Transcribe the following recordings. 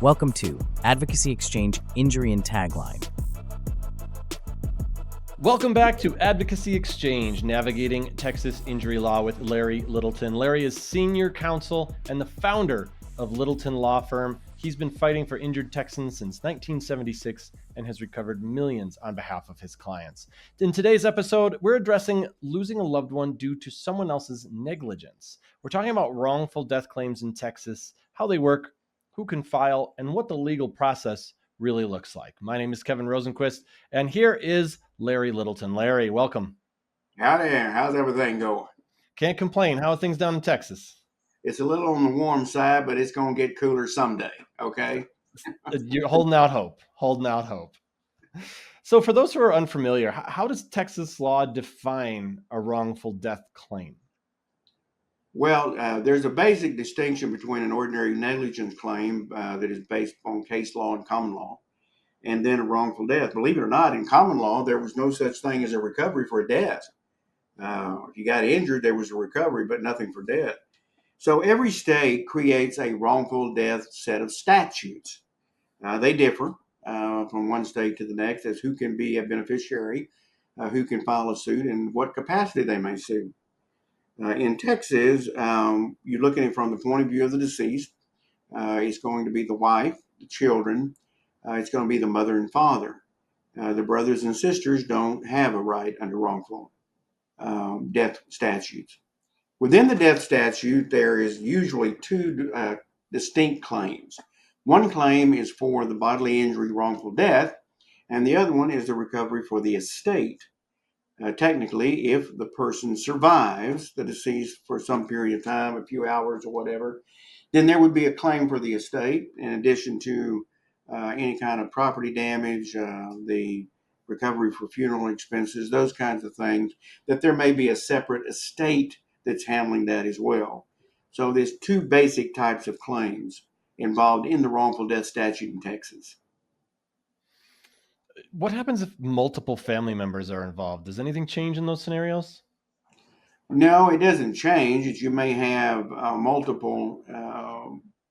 Welcome to Advocacy Exchange Injury and Tagline. Welcome back to Advocacy Exchange, Navigating Texas Injury Law with Larry Littleton. Larry is senior counsel and the founder of Littleton Law Firm. He's been fighting for injured Texans since 1976 and has recovered millions on behalf of his clients. In today's episode, we're addressing losing a loved one due to someone else's negligence. We're talking about wrongful death claims in Texas, how they work, who can file, and what the legal process really looks like. My name is Kevin Rosenquist, and here is Larry Littleton. Larry, welcome. Howdy, how's everything going? Can't complain. How are things down in Texas? It's a little on the warm side, but it's going to get cooler someday, okay? You're holding out hope. So for those who are unfamiliar, how does Texas law define a wrongful death claim? Well, there's a basic distinction between an ordinary negligence claim that is based on case law and common law, and then a wrongful death. Believe it or not, in common law, there was no such thing as a recovery for a death. If you got injured, there was a recovery, but nothing for death. So every state creates a wrongful death set of statutes. They differ from one state to the next as who can be a beneficiary, who can file a suit, and what capacity they may sue. In Texas, you're looking at it from the point of view of the deceased. It's going to be the wife, the children. It's going to be the mother and father. The brothers and sisters don't have a right under wrongful death statutes. Within the death statute, there is usually two distinct claims. One claim is for the bodily injury wrongful death, and the other one is the recovery for the estate. Technically, if the person survives the deceased for some period of time, a few hours or whatever, then there would be a claim for the estate in addition to any kind of property damage, the recovery for funeral expenses, those kinds of things, that there may be a separate estate that's handling that as well. So there's two basic types of claims involved in the wrongful death statute in Texas. What happens if multiple family members are involved? Does anything change in those scenarios? No, it doesn't change. You may have multiple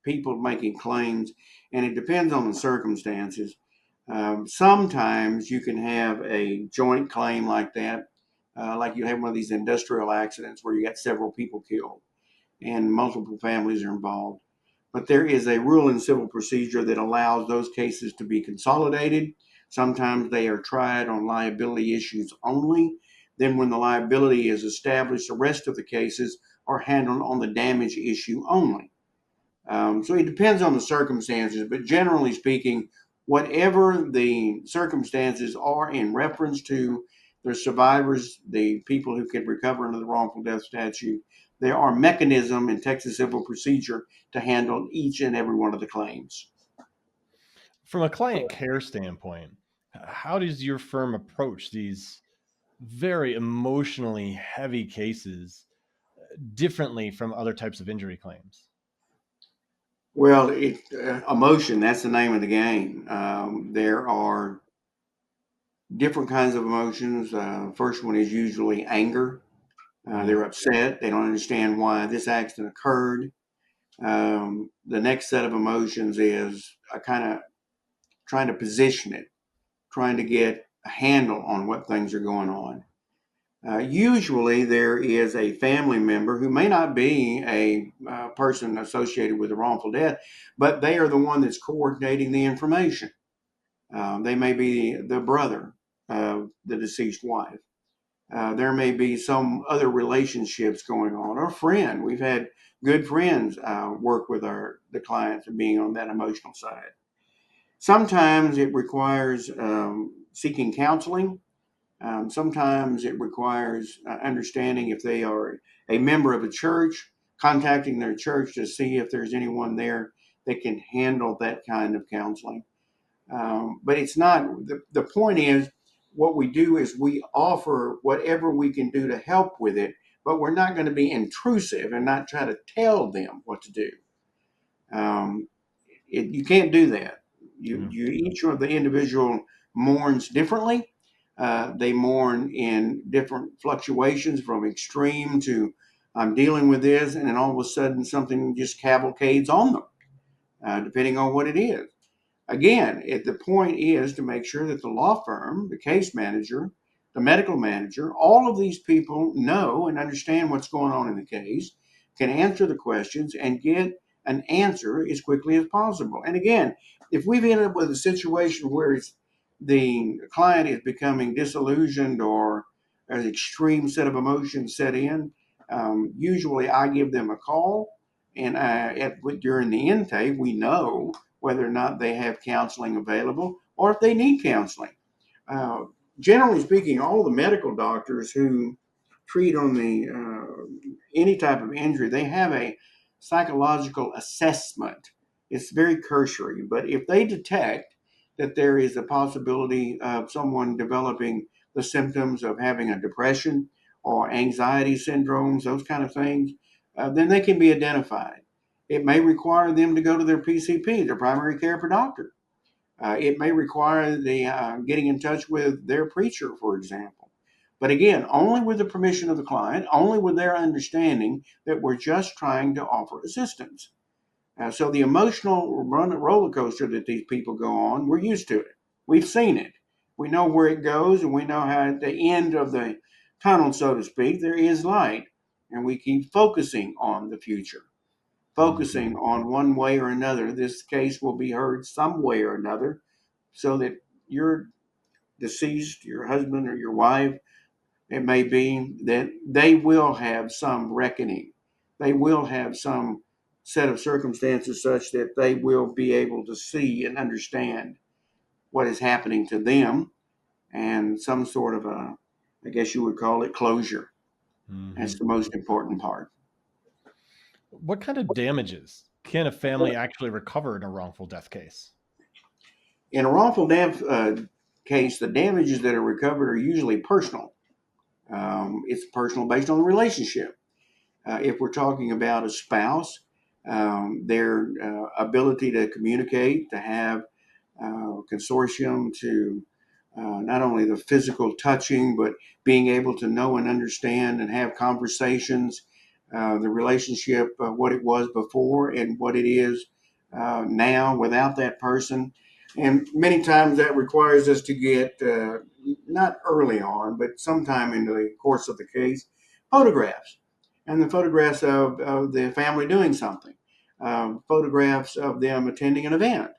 people making claims, and it depends on the circumstances. Sometimes you can have a joint claim like that, like you have one of these industrial accidents where you got several people killed and multiple families are involved. But there is a rule in civil procedure that allows those cases to be consolidated. Sometimes they are tried on liability issues only. Then when the liability is established, the rest of the cases are handled on the damage issue only. So it depends on the circumstances, but generally speaking, whatever the circumstances are in reference to the survivors, the people who could recover under the wrongful death statute, there are mechanisms in Texas civil procedure to handle each and every one of the claims. From a client care standpoint, how does your firm approach these very emotionally heavy cases differently from other types of injury claims? Well, emotion, that's the name of the game. There are different kinds of emotions. First one is usually anger. They're upset. They don't understand why this accident occurred. The next set of emotions is a kind of trying to position it, trying to get a handle on what things are going on. Usually there is a family member who may not be a person associated with a wrongful death, but they are the one that's coordinating the information. They may be the brother of the deceased wife. There may be some other relationships going on, or a friend. We've had good friends work with the clients and being on that emotional side. Sometimes it requires seeking counseling. Sometimes it requires understanding if they are a member of a church, contacting their church to see if there's anyone there that can handle that kind of counseling. But it's not, the point is, what we do is we offer whatever we can do to help with it, but we're not going to be intrusive and not try to tell them what to do. You can't do that. Each of the individual mourns differently. They mourn in different fluctuations from extreme to I'm dealing with this, and then all of a sudden something just cavalcades on them. depending on what it is. Again, the point is to make sure that the law firm, the case manager, the medical manager, all of these people know and understand what's going on in the case, can answer the questions, and get an answer as quickly as possible. And again, if we've ended up with a situation where the client is becoming disillusioned or an extreme set of emotions set in, usually I give them a call, and during the intake, we know whether or not they have counseling available or if they need counseling. Uh, Generally speaking, all the medical doctors who treat on the any type of injury, they have a psychological assessment. It's very cursory, but if they detect that there is a possibility of someone developing the symptoms of having a depression or anxiety syndromes, those kind of things, then they can be identified. It may require them to go to their PCP, their primary care doctor. It may require the getting in touch with their preacher, for example. But again, only with the permission of the client, only with their understanding that we're just trying to offer assistance. So the emotional roller coaster that these people go on, we're used to it. We've seen it. We know where it goes, and we know how at the end of the tunnel, so to speak, there is light. And we keep focusing on the future, focusing on one way or another. This case will be heard some way or another, so that your deceased, your husband or your wife, it may be, that they will have some reckoning. They will have some set of circumstances such that they will be able to see and understand what is happening to them, and some sort of I guess you would call it closure. That's the most important part. What kind of damages can a family actually recover in a wrongful death case? In a wrongful death case, the damages that are recovered are usually personal. It's personal based on the relationship. If we're talking about a spouse, their ability to communicate, to have consortium, to not only the physical touching, but being able to know and understand and have conversations, the relationship, what it was before and what it is now without that person. And many times that requires us to get, not early on, but sometime into the course of the case, photographs. And the photographs of the family doing something, photographs of them attending an event,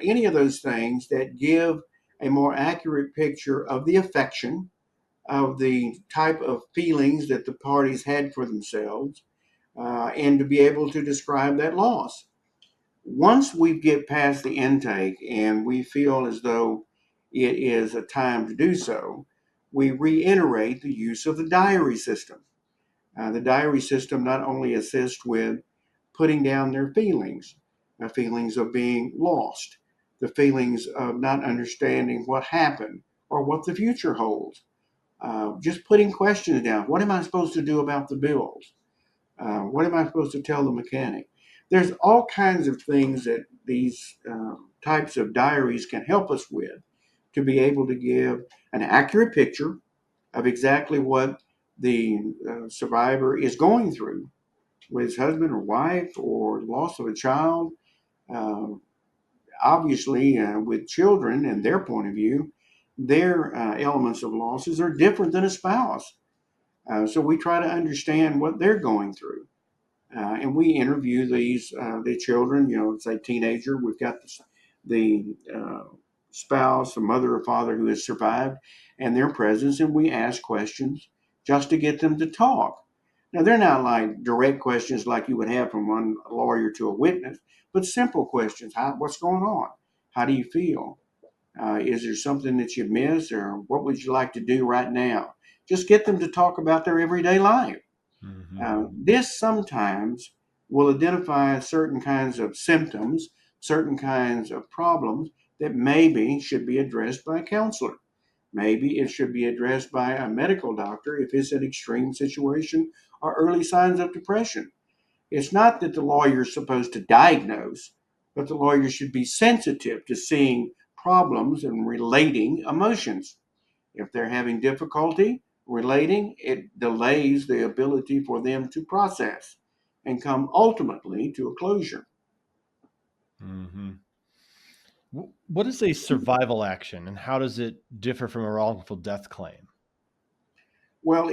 any of those things that give a more accurate picture of the affection, of the type of feelings that the parties had for themselves, and to be able to describe that loss. Once we get past the intake and we feel as though it is a time to do so, we reiterate the use of the diary system. The diary system not only assists with putting down their feelings, the feelings of being lost, the feelings of not understanding what happened or what the future holds. Just putting questions down. What am I supposed to do about the bills? What am I supposed to tell the mechanic? There's all kinds of things that these types of diaries can help us with to be able to give an accurate picture of exactly what the survivor is going through with his husband or wife or loss of a child. Uh, Obviously, with children and their point of view, their elements of losses are different than a spouse. So we try to understand what they're going through. And we interview the children, say teenager. We've got the spouse, a mother or father who has survived, and their presence, and we ask questions just to get them to talk. Now, they're not like direct questions like you would have from one lawyer to a witness, but simple questions. What's going on? How do you feel? Is there something that you miss, or what would you like to do right now? Just get them to talk about their everyday life. This sometimes will identify certain kinds of symptoms, certain kinds of problems that maybe should be addressed by a counselor. Maybe it should be addressed by a medical doctor if it's an extreme situation or early signs of depression. It's not that the lawyer is supposed to diagnose, but the lawyer should be sensitive to seeing problems and relating emotions. If they're having difficulty relating, it delays the ability for them to process and come ultimately to a closure. What is a survival action, and how does it differ from a wrongful death claim? Well,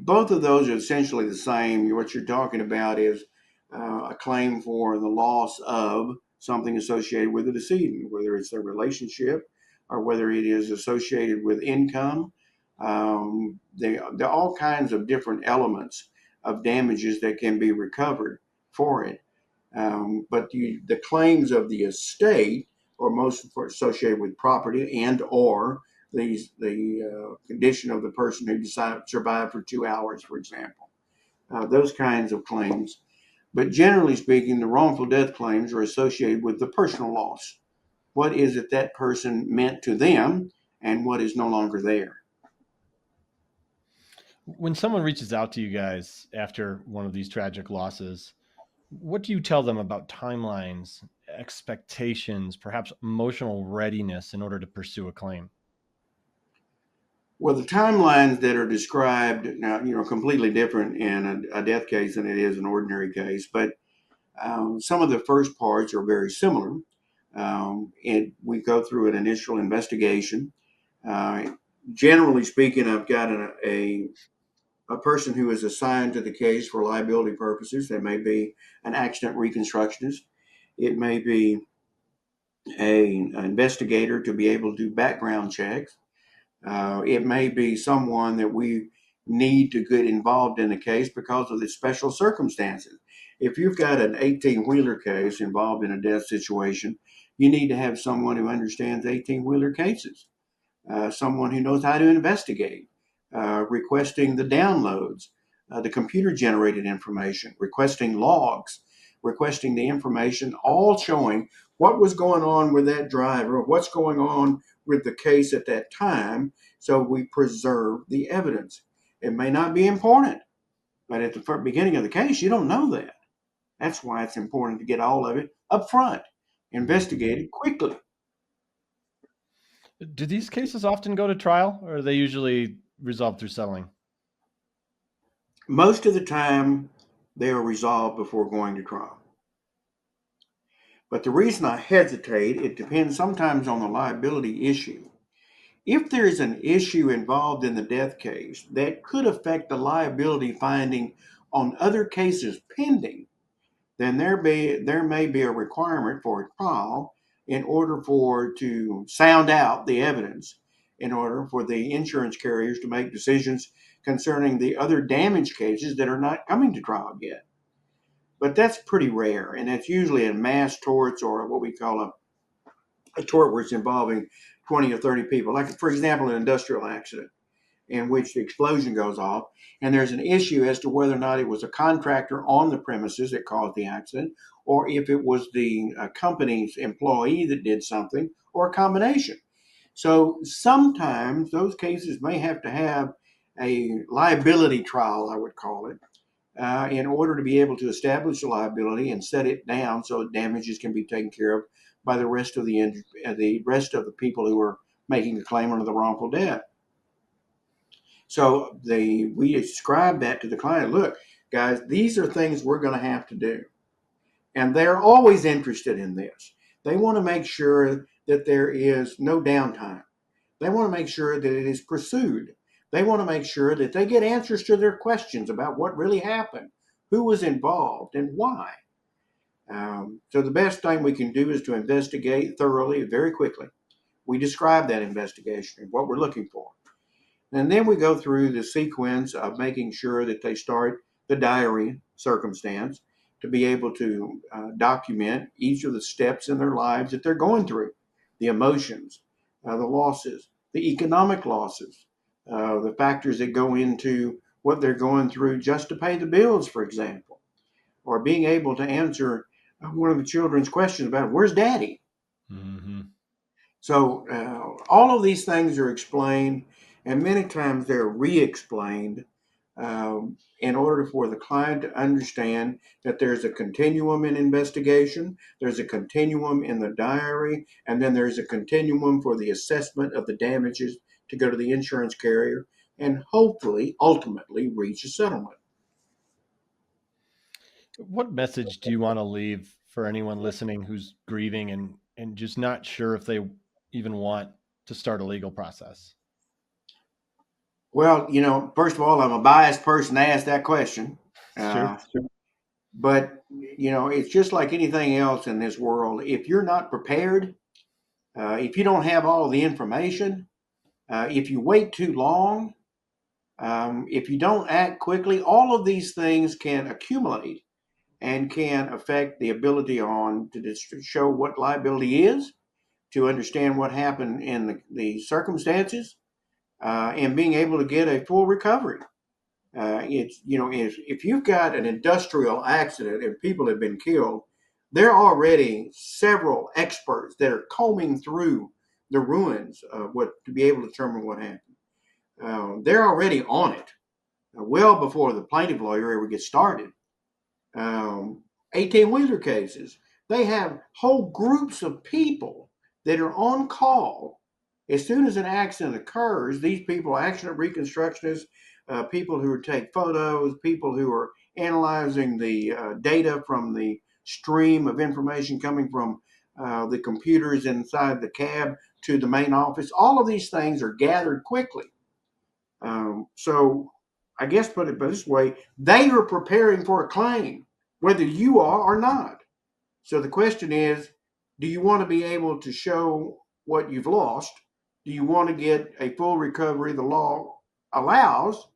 both of those are essentially the same. What you're talking about is a claim for the loss of something associated with the decedent, whether it's their relationship or whether it is associated with income. There are all kinds of different elements of damages that can be recovered for it. But the claims of the estate are most associated with property and or the condition of the person who decided survived for 2 hours, for example. Those kinds of claims. But generally speaking, the wrongful death claims are associated with the personal loss. What is it that person meant to them and what is no longer there? When someone reaches out to you guys after one of these tragic losses, what do you tell them about timelines, expectations, perhaps emotional readiness in order to pursue a claim? Well, the timelines that are described now, completely different in a death case than it is an ordinary case, but some of the first parts are very similar. And we go through an initial investigation. Uh, Generally speaking, I've got a person who is assigned to the case for liability purposes. They may be an accident reconstructionist. It may be an investigator to be able to do background checks. It may be someone that we need to get involved in the case because of the special circumstances. If you've got an 18-wheeler case involved in a death situation, you need to have someone who understands 18-wheeler cases, someone who knows how to investigate, requesting the downloads, the computer generated information, requesting logs, requesting the information, all showing what was going on with that driver, what's going on with the case at that time, so we preserve the evidence. It may not be important, but at the beginning of the case, you don't know that. That's why it's important to get all of it up front, investigated quickly. Do these cases often go to trial, or are they usually resolved through settling? Most of the time, they are resolved before going to trial. But the reason I hesitate, it depends sometimes on the liability issue. If there is an issue involved in the death case that could affect the liability finding on other cases pending, then there may be a requirement for a trial in order for to sound out the evidence, in order for the insurance carriers to make decisions concerning the other damage cases that are not coming to trial yet. But that's pretty rare, and it's usually in mass torts or what we call a tort where it's involving 20 or 30 people, like, for example, an industrial accident in which the explosion goes off, and there's an issue as to whether or not it was a contractor on the premises that caused the accident, or if it was the company's employee that did something, or a combination. So sometimes those cases may have to have a liability trial, I would call it, in order to be able to establish the liability and set it down so damages can be taken care of by the rest of the people who are making a claim under the wrongful death. So we describe that to the client. Look, guys, these are things we're going to have to do, and they're always interested in this. They want to make sure that there is no downtime. They want to make sure that it is pursued. They want to make sure that they get answers to their questions about what really happened, who was involved, and why. So the best thing we can do is to investigate thoroughly, very quickly. We describe that investigation and what we're looking for. And then we go through the sequence of making sure that they start the diary circumstance to be able to document each of the steps in their lives that they're going through, the emotions, the losses, the economic losses, the factors that go into what they're going through just to pay the bills, for example, or being able to answer one of the children's questions about where's daddy. Hmm. So all of these things are explained, and many times they're re-explained in order for the client to understand that there's a continuum in investigation, there's a continuum in the diary, and then there's a continuum for the assessment of the damages to go to the insurance carrier and hopefully ultimately reach a settlement. What message do you want to leave for anyone listening who's grieving and and just not sure if they even want to start a legal process? Well, first of all, I'm a biased person to ask that question. Sure. But, it's just like anything else in this world. If you're not prepared, if you don't have all the information, if you wait too long, if you don't act quickly, all of these things can accumulate and can affect the ability to show what liability is, to understand what happened in the circumstances, and being able to get a full recovery. If you've got an industrial accident and people have been killed, there are already several experts that are combing through the ruins of what to be able to determine what happened. They're already on it, well before the plaintiff lawyer ever gets started. 18-wheeler cases, they have whole groups of people that are on call. As soon as an accident occurs, these people, accident reconstructionists, people who take photos, people who are analyzing the data from the stream of information coming from the computers inside the cab to the main office, all of these things are gathered quickly. So I guess put it this way, they are preparing for a claim, whether you are or not. So the question is, do you want to be able to show what you've lost? Do you want to get a full recovery the law allows,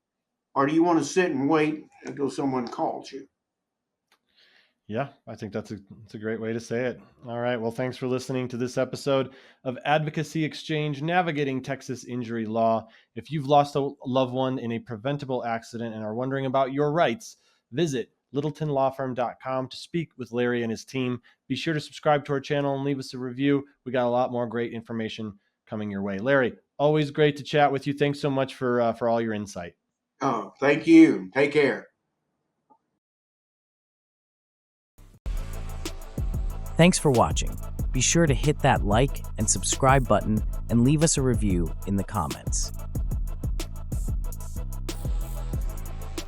or do you want to sit and wait until someone calls you? Yeah, I think that's a great way to say it. All right. Well, thanks for listening to this episode of Advocacy Exchange, Navigating Texas Injury Law. If you've lost a loved one in a preventable accident and are wondering about your rights, visit littletonlawfirm.com to speak with Larry and his team. Be sure to subscribe to our channel and leave us a review. We got a lot more great information coming your way. Larry, always great to chat with you. Thanks so much for all your insight. Oh, thank you. Take care. Thanks for watching. Be sure to hit that like and subscribe button and leave us a review in the comments.